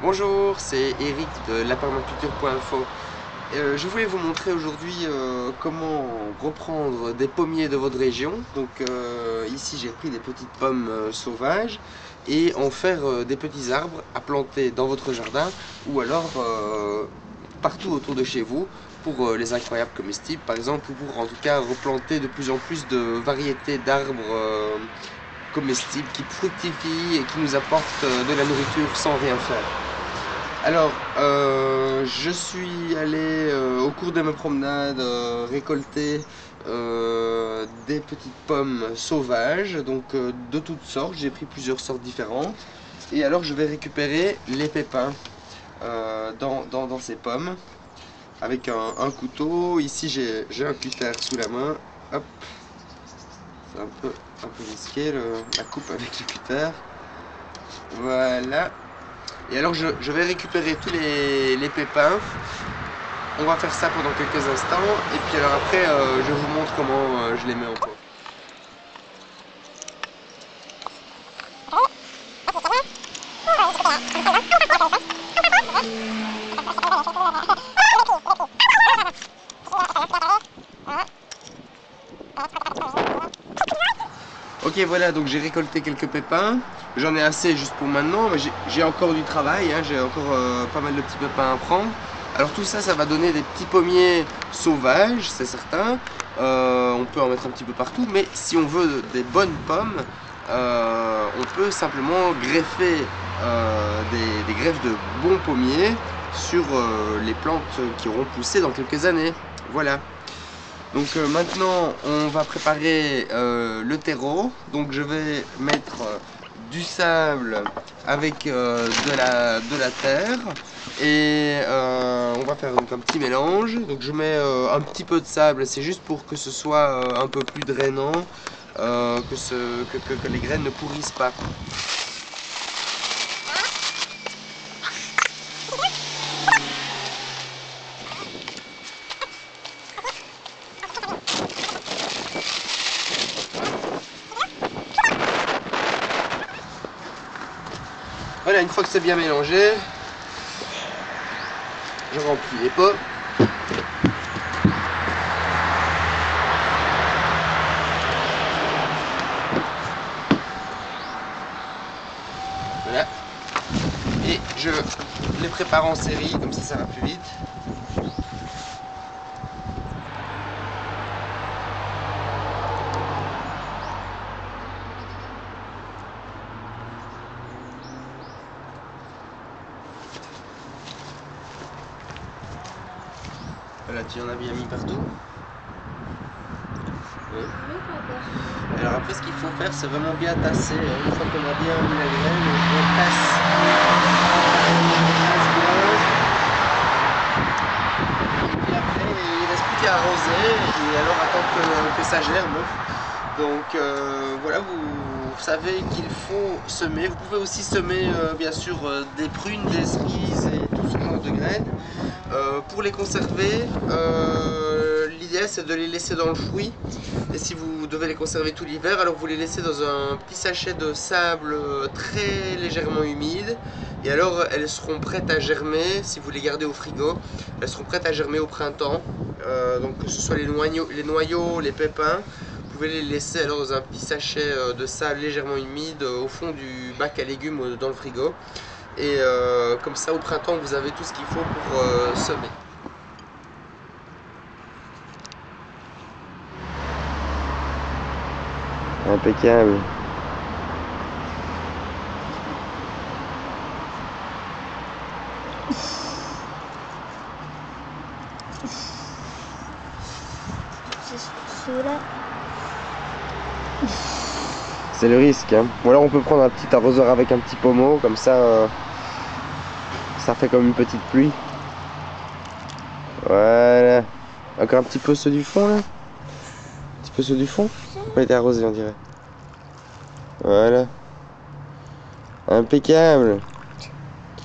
Bonjour, c'est Eric de lapermaculture.info. Je voulais vous montrer aujourd'hui comment reprendre des pommiers de votre région. Donc ici j'ai pris des petites pommes sauvages et en faire des petits arbres à planter dans votre jardin ou alors partout autour de chez vous pour les incroyables comestibles par exemple, ou pour en tout cas replanter de plus en plus de variétés d'arbres comestibles qui fructifient et qui nous apportent de la nourriture sans rien faire. Alors, je suis allé au cours de ma promenade récolter des petites pommes sauvages, donc de toutes sortes. J'ai pris plusieurs sortes différentes. Et alors, je vais récupérer les pépins dans ces pommes avec un couteau. Ici, j'ai un cutter sous la main. Hop, c'est un peu risqué la coupe avec le cutter. Voilà. Et alors je vais récupérer tous les pépins. On va faire ça pendant quelques instants. Et puis alors après je vous montre comment je les mets en pot. Ok, voilà, donc j'ai récolté quelques pépins. J'en ai assez juste pour maintenant, mais j'ai encore du travail, hein, j'ai encore pas mal de petits pépins à prendre. Alors tout ça, ça va donner des petits pommiers sauvages, c'est certain. On peut en mettre un petit peu partout, mais si on veut des bonnes pommes, on peut simplement greffer des greffes de bons pommiers sur les plantes qui auront poussé dans quelques années. Voilà. Donc maintenant on va préparer le terreau. Donc je vais mettre du sable avec de la terre et on va faire donc un petit mélange. Donc je mets un petit peu de sable, c'est juste pour que ce soit un peu plus drainant, que les graines ne pourrissent pas. Voilà, une fois que c'est bien mélangé, je remplis les pots. Voilà. Et je les prépare en série, comme ça va plus vite. Voilà, tu en as bien mis partout. Oui. Alors après, ce qu'il faut faire, c'est vraiment bien tasser. Une fois qu'on a bien mis la graine, on tasse. Et puis après, il ne reste plus qu'à arroser et alors attendre que ça germe. Donc voilà, vous savez qu'il faut semer. Vous pouvez aussi semer bien sûr des prunes, des cerises et tout ce genre de graines. Pour les conserver, l'idéal c'est de les laisser dans le fruit. Et si vous devez les conserver tout l'hiver, alors vous les laissez dans un petit sachet de sable très légèrement humide. Et alors elles seront prêtes à germer, si vous les gardez au frigo, elles seront prêtes à germer au printemps. Donc que ce soit les noyaux, les pépins, vous pouvez les laisser alors dans un petit sachet de sable légèrement humide au fond du bac à légumes dans le frigo. Et comme ça au printemps vous avez tout ce qu'il faut pour semer. Impeccable. C'est le risque, hein. Ou alors on peut prendre un petit arroseur avec un petit pommeau, comme ça, ça fait comme une petite pluie. Voilà. Encore un petit peu ceux du fond là. Un petit peu ceux du fond. Pas été arrosé on dirait. Voilà. Impeccable. Tu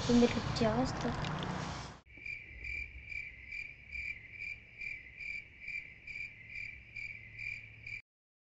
peux mettre le petit reste.